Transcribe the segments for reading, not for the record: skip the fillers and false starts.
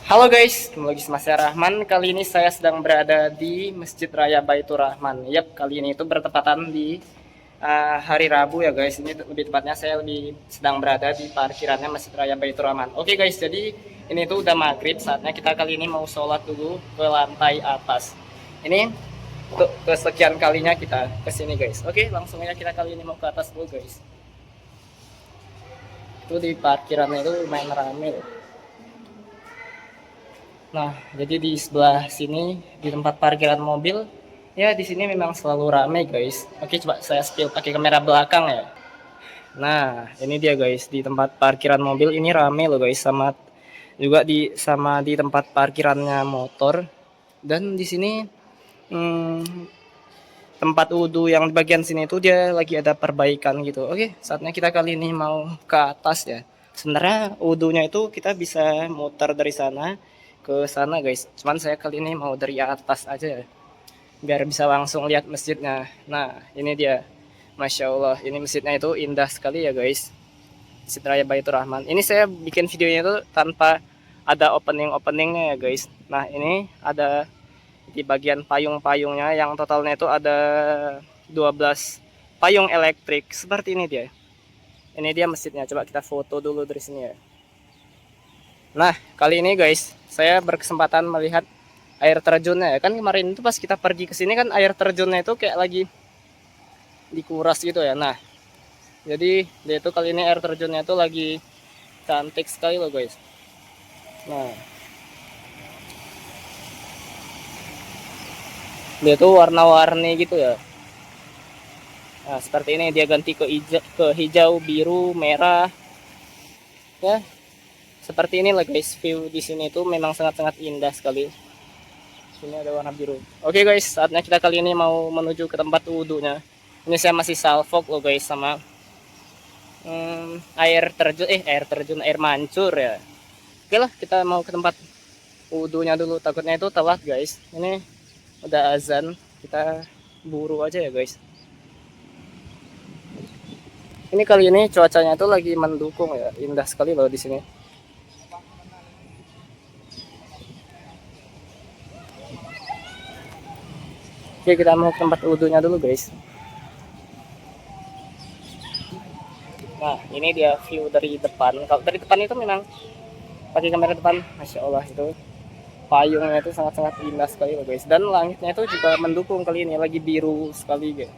Halo guys, kembali lagi sama saya Rahman. Kali ini saya sedang berada di Masjid Raya Baitur Rahman. Yap, kali ini itu bertepatan di hari Rabu ya guys. Ini lebih tepatnya saya sedang berada di parkirannya Masjid Raya Baitur Rahman. Oke guys, jadi ini tuh udah maghrib. Saatnya kita kali ini mau sholat dulu ke lantai atas. Ini untuk kesekian kalinya kita ke sini guys. Oke, langsung aja kita kali ini mau ke atas dulu guys. Itu di parkirannya itu lumayan rame loh. Nah, jadi di sebelah sini di tempat parkiran mobil, ya di sini memang selalu ramai guys. Oke, coba saya spill pakai kamera belakang ya. Nah, ini dia guys di tempat parkiran mobil ini ramai loh guys, sama di tempat parkirannya motor. Dan di sini tempat wudhu yang di bagian sini itu dia lagi ada perbaikan gitu. Oke, saatnya kita kali ini mau ke atas ya. Sebenarnya wudhunya itu kita bisa muter dari sana ke sana guys, cuman saya kali ini mau dari atas aja ya, biar bisa langsung lihat masjidnya. Nah ini dia, Masya Allah, ini masjidnya itu indah sekali ya guys, Masjid Raya Baitur Rahman. Ini saya bikin videonya itu tanpa ada openingnya ya guys. Nah ini ada di bagian payung-payungnya yang totalnya itu ada 12 payung elektrik seperti ini dia. Ini dia masjidnya, coba kita foto dulu dari sini ya. Nah, kali ini guys, saya berkesempatan melihat air terjunnya ya. Kan kemarin itu pas kita pergi ke sini kan air terjunnya itu kayak lagi dikuras gitu ya. Nah, jadi dia itu kali ini air terjunnya itu lagi cantik sekali loh guys. Nah, dia tuh warna-warni gitu ya. Nah, seperti ini dia ganti ke hijau, biru, merah. Ya, seperti inilah guys, view di sini itu memang sangat-sangat indah sekali. Sini ada warna biru. Oke guys, saatnya kita kali ini mau menuju ke tempat wudhunya. Ini saya masih salvok loh guys sama air mancur ya. Oke lah, kita mau ke tempat wudhunya dulu. Takutnya itu telat guys. Ini udah azan, kita buru aja ya guys. Ini kali ini cuacanya tuh lagi mendukung ya, indah sekali loh di sini. Oke, kita mau ke tempat wudhunya dulu guys. Nah, ini dia view dari depan. Kalau dari depan itu memang pakai kamera depan, Masya Allah itu payungnya itu sangat-sangat indah sekali loh guys. Dan langitnya itu juga mendukung kali ini, lagi biru sekali guys.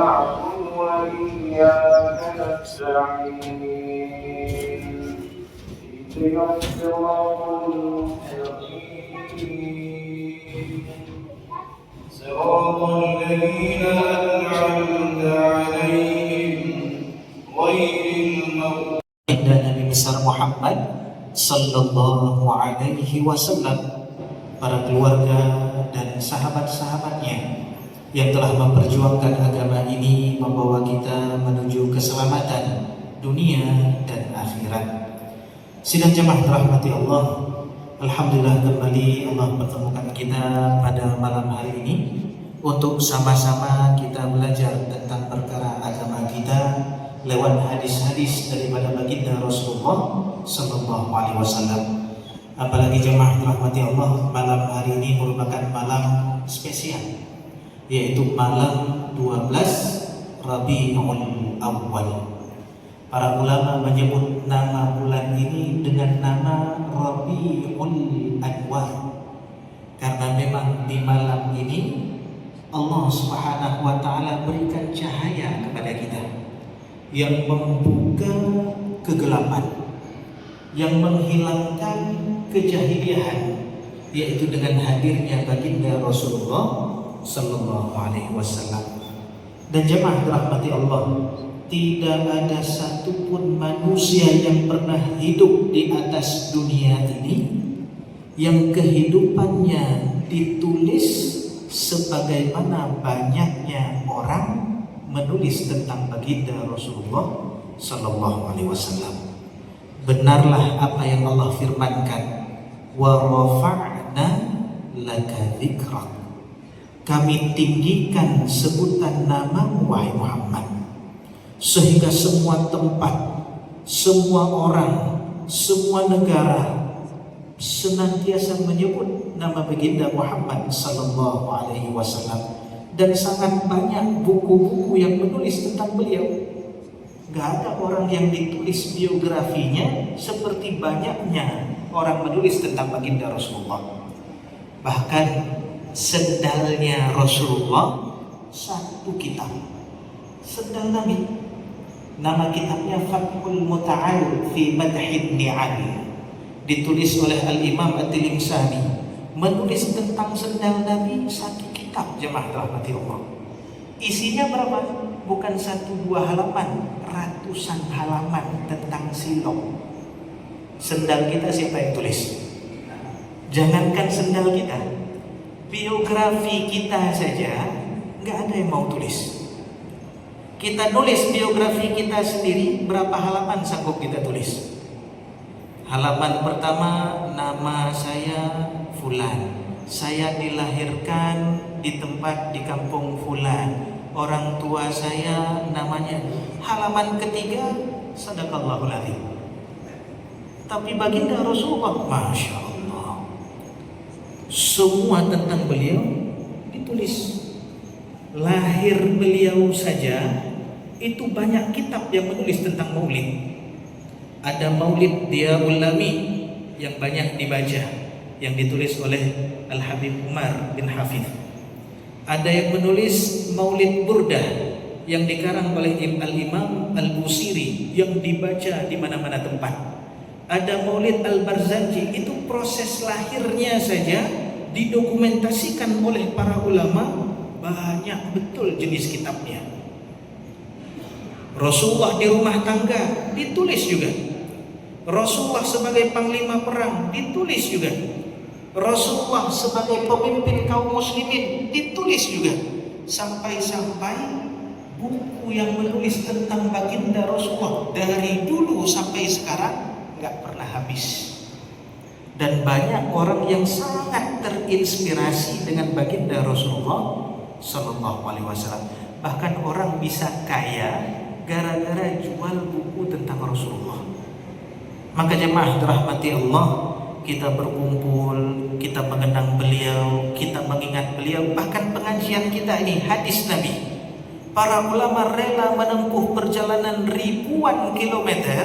نعبد وإياك نستعين اهدنا الصراط المستقيم صراط الذين أنعمت عليهم غير المغضوب Nabi besar Muhammad Sallallahu Alaihi Wasallam, para keluarga dan sahabat-sahabatnya yang telah memperjuangkan agama ini, membawa kita menuju keselamatan dunia dan akhirat. Sidang jemaah rahmati Allah, alhamdulillah kembali Allah pertemukan kita pada malam hari ini untuk sama-sama kita belajar tentang perkara agama kita lewat hadis-hadis daripada baginda Rasulullah Sallallahu Alaihi Wasallam. Apalagi jemaah rahmati Allah, malam hari ini merupakan malam spesial, yaitu malam 12 Rabiul Awal. Para ulama menyebut nama bulan ini dengan nama Rabiul Rabiul Anwar. Karena memang di malam ini Allah Subhanahu wa taala berikan cahaya kepada kita yang membuka kegelapan, yang menghilangkan kejahilian, yaitu dengan hadirnya baginda Rasulullah sallallahu alaihi wasallam. Dan jemaah dirahmati Allah, tidak ada satupun manusia yang pernah hidup di atas dunia ini yang kehidupannya ditulis sebagaimana banyaknya orang menulis tentang baginda Rasulullah sallallahu alaihi wasallam. Benarlah apa yang Allah firmankan, wa rafa'na laka dzikrak. Kami tinggikan sebutan namamu wahai Muhammad, sehingga semua tempat, semua orang, semua negara senantiasa menyebut nama baginda Muhammad sallallahu alaihi wasallam. Dan sangat banyak buku-buku yang menulis tentang beliau. Gak ada orang yang ditulis biografinya seperti banyaknya orang menulis tentang baginda Rasulullah. Bahkan sendalnya Rasulullah satu kitab, sendal Nabi. Nama kitabnya Fathul Muta'al fi Madhid Ni'ali, ditulis oleh Al-Imam At-Tilimsani, menulis tentang sendal Nabi satu kitab. Jemaah rahmati Allah, isinya berapa? Bukan satu dua halaman, ratusan halaman tentang silong. Sendal kita siapa yang tulis? Jangankan sendal kita, biografi kita saja nggak ada yang mau tulis. Kita nulis biografi kita sendiri, berapa halaman sanggup kita tulis? Halaman pertama, nama saya Fulan, saya dilahirkan di tempat di kampung Fulan, orang tua saya namanya. Halaman ketiga, sadaqallahul adzim. Tapi baginda Rasulullah, masya Allah, semua tentang beliau ditulis. Lahir beliau saja itu banyak kitab yang menulis tentang maulid. Ada Maulid Diyaul Lami yang banyak dibaca, yang ditulis oleh Al-Habib Umar bin Hafidh. Ada yang menulis Maulid Burdah yang dikarang oleh Al-Imam Al-Busiri yang dibaca di mana-mana tempat. Ada Maulid Al-Barzanji, itu proses lahirnya saja didokumentasikan oleh para ulama, banyak betul jenis kitabnya. Rasulullah di rumah tangga ditulis juga. Rasulullah sebagai panglima perang ditulis juga. Rasulullah sebagai pemimpin kaum muslimin ditulis juga. Sampai-sampai buku yang menulis tentang baginda Rasulullah dari dulu sampai sekarang nggak pernah habis. Dan banyak orang yang sangat terinspirasi dengan baginda Rasulullah sallallahu alaihi wasallam. Bahkan orang bisa kaya gara-gara jual buku tentang Rasulullah. Maka jemaah dirahmati Allah, kita berkumpul, kita mengenang beliau, kita mengingat beliau. Bahkan pengajian kita ini hadis Nabi. Para ulama rela menempuh perjalanan ribuan kilometer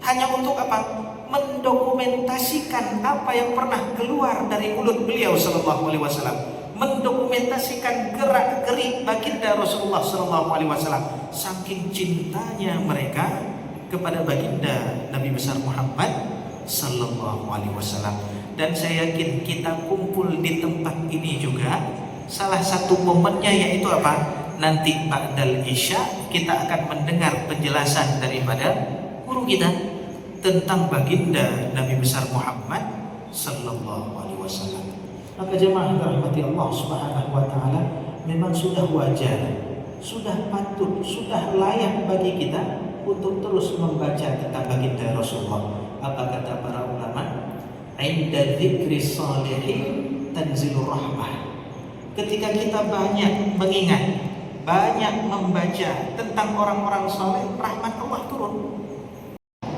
hanya untuk apa? Mendokumentasikan apa yang pernah keluar dari mulut beliau sallallahu alaihi wasallam, mendokumentasikan gerak-gerik baginda Rasulullah sallallahu alaihi wasallam. Saking cintanya mereka kepada baginda Nabi besar Muhammad sallallahu alaihi wasallam. Dan saya yakin kita kumpul di tempat ini juga salah satu momennya yaitu apa? Nanti ba'dal isya kita akan mendengar penjelasan daripada guru kita tentang baginda Nabi besar Muhammad sallallahu alaihi wasallam. Maka jemaah rahmati Allah Subhanahu wa taala, memang sudah wajar, sudah patut, sudah layak bagi kita untuk terus membaca tentang baginda Rasulullah. Apa kata para ulama? Inda dzikri shalihin tanzilur rahmah. Ketika kita banyak mengingat, banyak membaca tentang orang-orang saleh, rahmat Allah turun.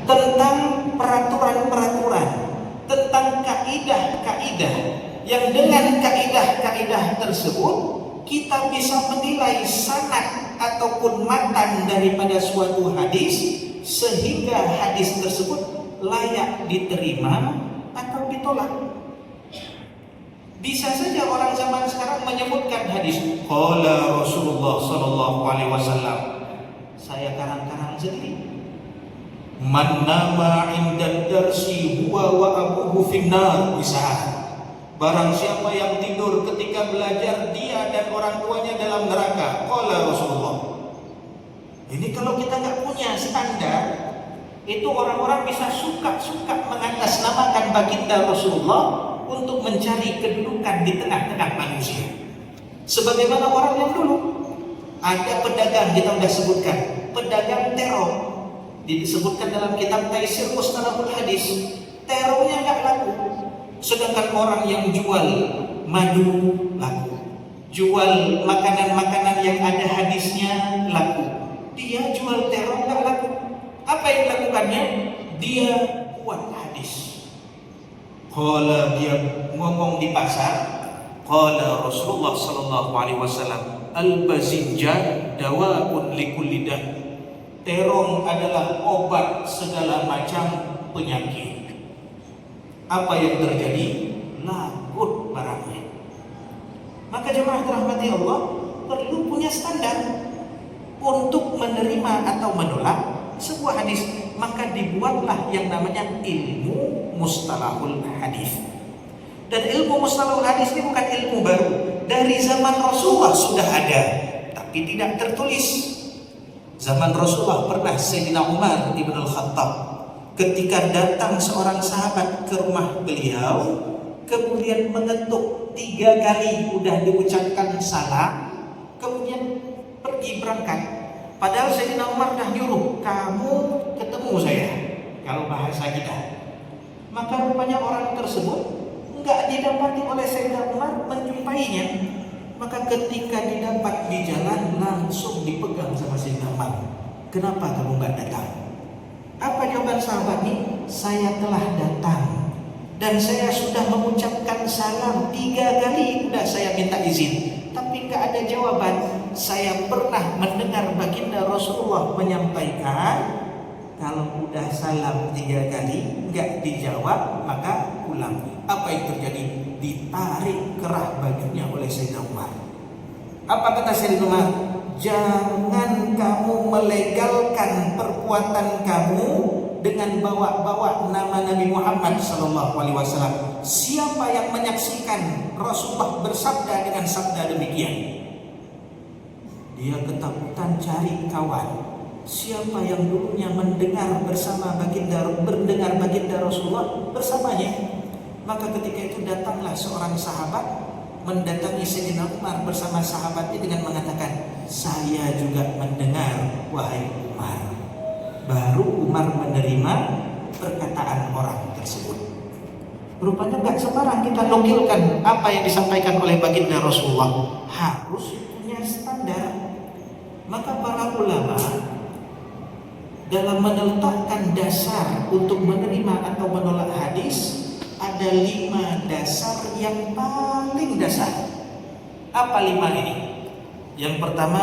Tentang peraturan-peraturan, tentang kaidah-kaidah, yang dengan kaidah-kaidah tersebut kita bisa menilai sanad ataupun matan daripada suatu hadis, sehingga hadis tersebut layak diterima atau ditolak. Bisa saja orang zaman sekarang menyebutkan hadis qala Rasulullah sallallahu alaihi wasallam. Saya karang-karang sendiri. Man nama inda darsi huwa wa abuhu finnar, misal. Barang siapa yang tidur ketika belajar, dia dan orang tuanya dalam neraka. Qala Rasulullah. Ini kalau kita nggak punya standar, itu orang-orang bisa suka-suka mengatasnamakan baginda Rasulullah untuk mencari kedudukan di tengah-tengah manusia. Sebagaimana orang yang dulu ada pedagang, kita sudah sebutkan, pedagang terong. Disebutkan dalam kitab Taisir Mustalahul Hadis, terongnya nggak laku. Sedangkan orang yang jual madu laku, jual makanan-makanan yang ada hadisnya laku. Dia jual terong nggak laku. Apa yang dilakukannya? Dia buat hadis. Kalau dia ngomong di pasar, qala Rasulullah sallallahu alaihi wasallam, al-bazinjan dawaun likulli da'. Terong adalah obat segala macam penyakit. Apa yang terjadi? Laku barangnya. Maka jemaah dirahmati Allah, perlu punya standar untuk menerima atau menolak sebuah hadis. Maka dibuatlah yang namanya ilmu mustalahul hadis. Dan ilmu mustalahul hadis ini bukan ilmu baru. Dari zaman Rasulullah sudah ada, tapi tidak tertulis. Zaman Rasulullah pernah Sayyidina Umar ibn al-Khattab ketika datang seorang sahabat ke rumah beliau, kemudian mengetuk 3 kali, udah diucapkan salam, kemudian pergi berangkat. Padahal Sayyidina Umar dah nyuruh, kamu ketemu saya, kalau bahasa kita. Maka rupanya orang tersebut enggak didapati oleh Sayyidina Umar menjumpainya. Maka ketika didapat di jalan, langsung dipegang sama Sayyidina Umar. Kenapa kamu enggak datang? Apa jawaban sahabat ini? Saya telah datang dan saya sudah mengucapkan salam 3 kali, udah saya minta izin, tapi enggak ada jawaban. Saya pernah mendengar baginda Rasulullah menyampaikan, kalau udah salam 3 kali enggak dijawab, maka pulang. Apa yang terjadi? Ditarik kerah bajunya oleh Sayyidina Umar. Apa kata Sayyidina Umar? Jangan kamu melegalkan perbuatan kamu dengan bawa-bawa nama Nabi Muhammad SAW. Siapa yang menyaksikan Rasulullah bersabda dengan sabda demikian? Dia ketakutan cari kawan. Siapa yang dulunya mendengar bersama mendengar baginda Rasulullah bersamanya? Maka ketika itu datanglah seorang sahabat mendatangi Sayyidina Umar bersama sahabatnya dengan mengatakan, saya juga mendengar wahai Umar. Baru Umar menerima perkataan orang tersebut. Rupanya gak sembarang kita nukilkan apa yang disampaikan oleh baginda Rasulullah. Harus punya standar. Maka para ulama dalam meletakkan dasar untuk menerima atau menolak hadis, ada 5 dasar yang paling dasar. Apa 5 ini? Yang pertama,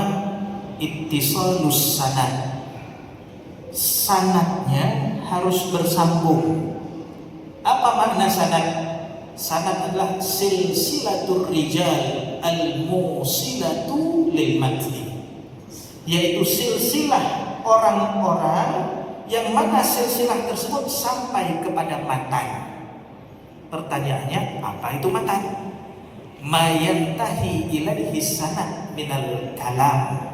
ittisalus sanad. Sanadnya harus bersambung. Apa makna sanad? Sanad adalah silsilatur rijal al-musilatu lil matni, yaitu silsilah orang-orang yang mana silsilah tersebut sampai kepada matan. Pertanyaannya, apa itu matan? Mayantahi ilaihi sanad minal kalam.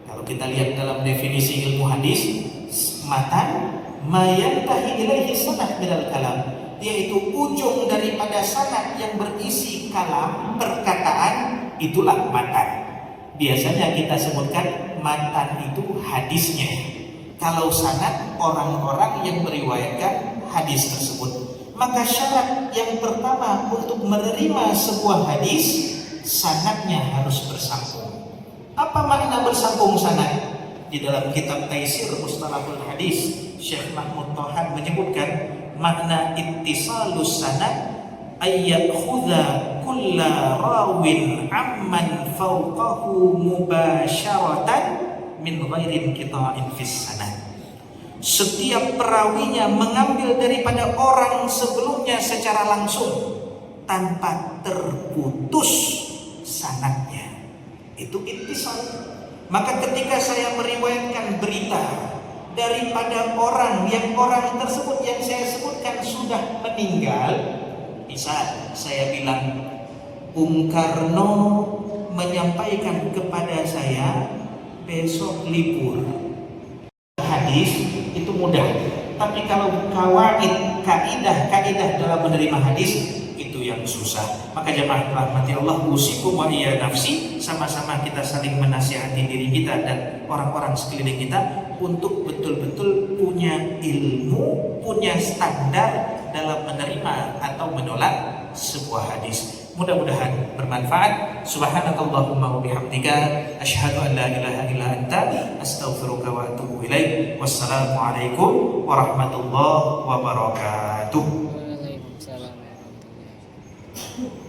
Kalau kita lihat dalam definisi ilmu hadis, matan mayantahi ilaihi sanad minal kalam, yaitu ujung daripada sanad yang berisi kalam, perkataan, itulah matan. Biasanya kita sebutkan matan itu hadisnya. Kalau sanad, orang-orang yang meriwayatkan hadis tersebut. Maka syarat yang pertama untuk menerima sebuah hadis, sanadnya harus bersambung. Apa makna bersambung sanad? Di dalam kitab Taisir Mustalahul Hadis, Syekh Mahmud Tohan menyebutkan makna ittisalus sanad ayyat khudha kulla rawin amman fawqahu mubasharatan min ghairin qita'in fis sanad. Setiap perawinya mengambil daripada orang sebelumnya secara langsung tanpa terputus sanadnya. Itu ittisal. Maka ketika saya meriwayatkan berita daripada orang yang orang tersebut yang saya sebutkan sudah meninggal, bisa saya bilang Bung Karno menyampaikan kepada saya besok libur. Hadis itu mudah, tapi kalau kawaid, kaidah dalam menerima hadis itu yang susah. Maka jemaah rahmati Allah, usikum wa iya nafsi, sama-sama kita saling menasihati diri kita dan orang-orang sekeliling kita untuk betul-betul punya ilmu, punya standar dalam menerima atau menolak sebuah hadis. Mudah-mudahan bermanfaat. Subhanakallahumma wa bihamdika asyhadu an la ilaha illa anta astaghfiruka wa atubu ilaik. Wassalamu alaikum warahmatullahi wabarakatuh. Waalaikumsalam warahmatullahi.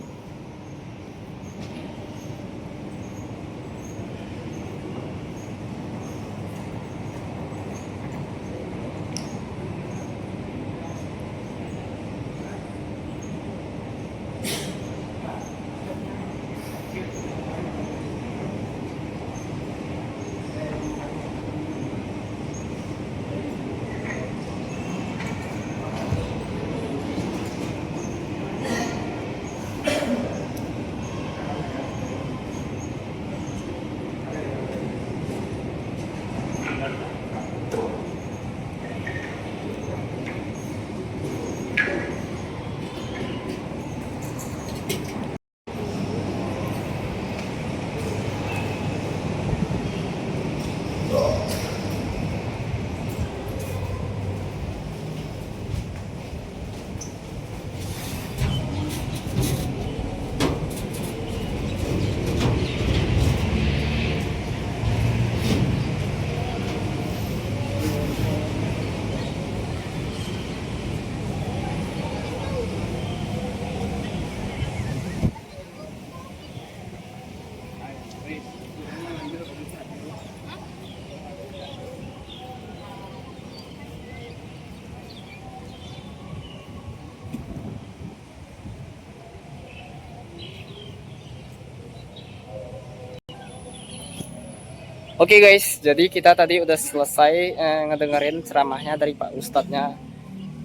Oke guys, jadi kita tadi udah selesai ngedengerin ceramahnya dari Pak Ustadznya.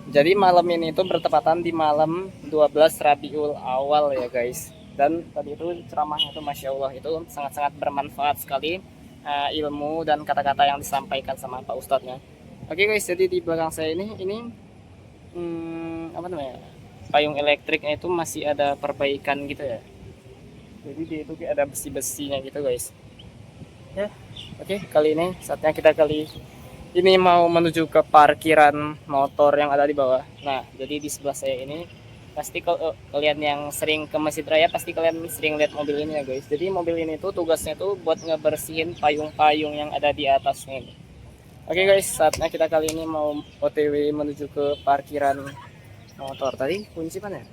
Jadi malam ini itu bertepatan di malam 12 Rabiul Awal ya guys. Dan tadi itu ceramahnya itu Masya Allah itu sangat-sangat bermanfaat sekali, ilmu dan kata-kata yang disampaikan sama Pak Ustadznya. Oke guys, jadi di belakang saya ini apa namanya, payung elektriknya itu masih ada perbaikan gitu ya. Jadi dia itu kayak ada besi-besinya gitu guys. Ya, oke, kali ini saatnya kita ini mau menuju ke parkiran motor yang ada di bawah. Nah, jadi di sebelah saya ini pasti kalau kalian yang sering ke Masjid Raya pasti kalian sering lihat mobil ini ya guys. Jadi mobil ini tuh tugasnya tuh buat ngebersihin payung-payung yang ada di atasnya ini. Oke guys, saatnya kita kali ini mau OTW menuju ke parkiran motor. Tadi kunci mana ya?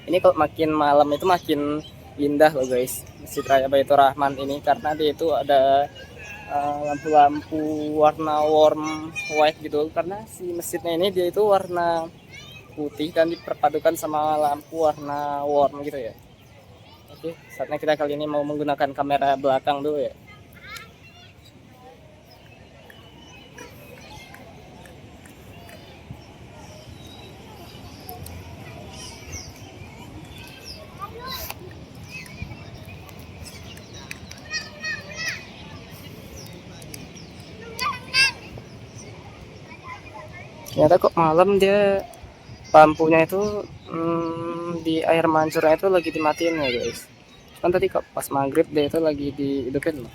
Ini kalau makin malam itu makin indah loh guys, Masjid Raya Baitur Rahman ini, karena dia itu ada lampu-lampu warna warm white gitu, karena si masjidnya ini dia itu warna putih dan diperpadukan sama lampu warna warm gitu ya. Oke, saatnya kita kali ini mau menggunakan kamera belakang dulu ya. Ternyata kok malam dia lampunya itu di air mancurnya itu lagi dimatiin ya guys. Kan tadi kok pas maghrib dia itu lagi dihidupin loh.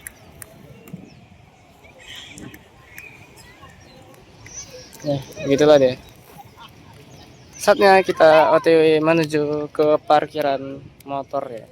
Ya begitulah deh. Saatnya kita OTW menuju ke parkiran motor ya.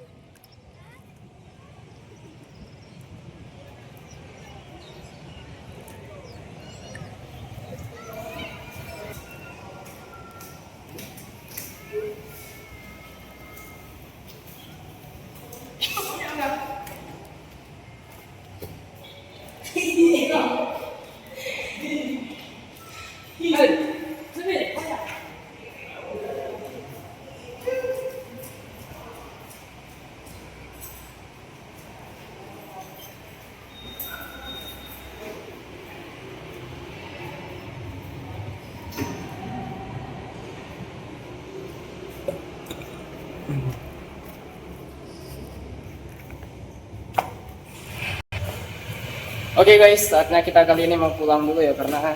Oke guys, saatnya kita kali ini mau pulang dulu ya karena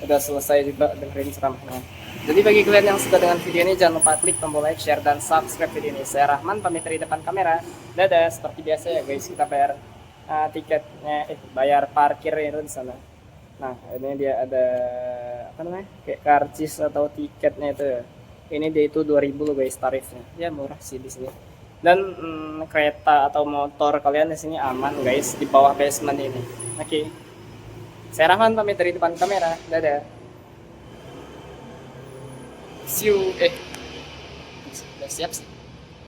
udah selesai juga dengerin ceramahnya. Jadi bagi kalian yang suka dengan video ini jangan lupa klik tombol like, share, dan subscribe video ini. Saya Rahman pamit dari depan kamera. Dadah, seperti biasa ya guys, kita bayar tiketnya, bayar parkir itu di sana. Nah, ini dia ada apa namanya? Kayak karcis atau tiketnya itu ya. Ini dia itu 2000 loh guys tarifnya. Ya murah sih di sini. Dan kereta atau motor kalian di sini aman guys di bawah basement ini. Oke. Saya Rahman pamit dari depan kamera. Dadah. See you. Udah siap sih.